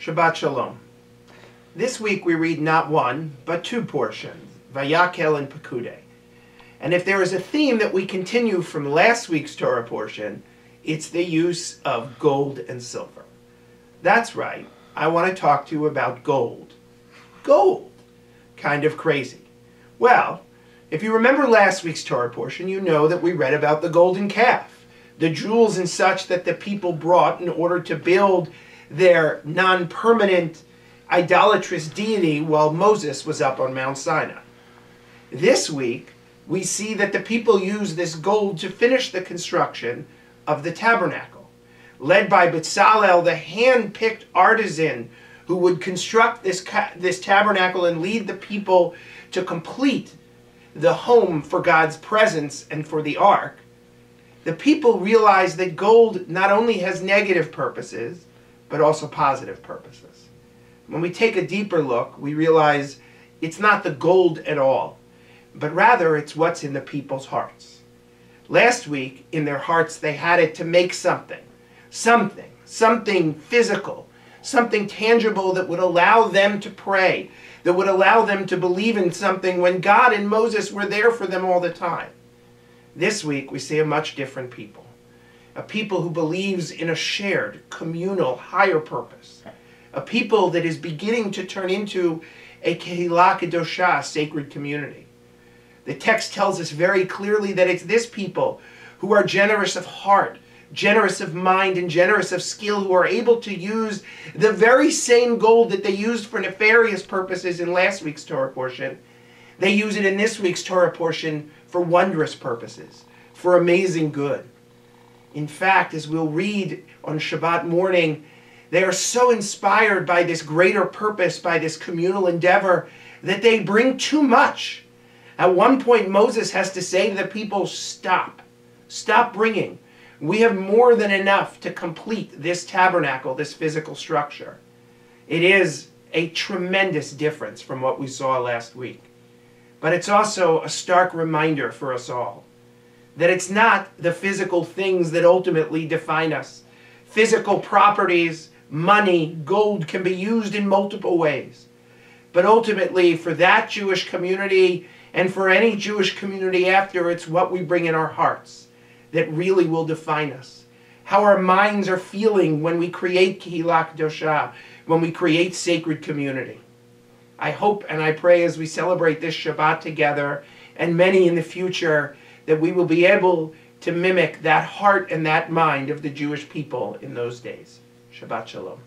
Shabbat Shalom. This week we read not one, but two portions, Vayakhel-Pekudee. And if there is a theme that we continue from last week's Torah portion, it's the use of gold and silver. That's right, I want to talk to you about gold. Gold! Kind of crazy. Well, if you remember last week's Torah portion, you know that we read about the golden calf, the jewels and such that the people brought in order to build their non-permanent idolatrous deity while Moses was up on Mount Sinai. This week, we see that the people used this gold to finish the construction of the tabernacle, led by Bezalel, the hand-picked artisan who would construct this tabernacle and lead the people to complete the home for God's presence and for the ark. The people realized that gold not only has negative purposes, but also positive purposes. When we take a deeper look, we realize it's not the gold at all, but rather it's what's in the people's hearts. Last week, in their hearts, they had it to make something physical, something tangible that would allow them to pray, that would allow them to believe in something when God and Moses were there for them all the time. This week, we see a much different people. A people who believes in a shared, communal, higher purpose. A people that is beginning to turn into a Kehillah Kedoshah, sacred community. The text tells us very clearly that it's this people who are generous of heart, generous of mind, and generous of skill, who are able to use the very same gold that they used for nefarious purposes in last week's Torah portion. They use it in this week's Torah portion for wondrous purposes, for amazing good. In fact, as we'll read on Shabbat morning, they are so inspired by this greater purpose, by this communal endeavor, that they bring too much. At one point, Moses has to say to the people, stop. Stop bringing. We have more than enough to complete this tabernacle, this physical structure. It is a tremendous difference from what we saw last week. But it's also a stark reminder for us all that it's not the physical things that ultimately define us. Physical properties, money, gold can be used in multiple ways. But ultimately, for that Jewish community and for any Jewish community after, it's what we bring in our hearts that really will define us. How our minds are feeling when we create Kehillah Kedoshah, when we create sacred community. I hope and I pray as we celebrate this Shabbat together, and many in the future, that we will be able to mimic that heart and that mind of the Jewish people in those days. Shabbat Shalom.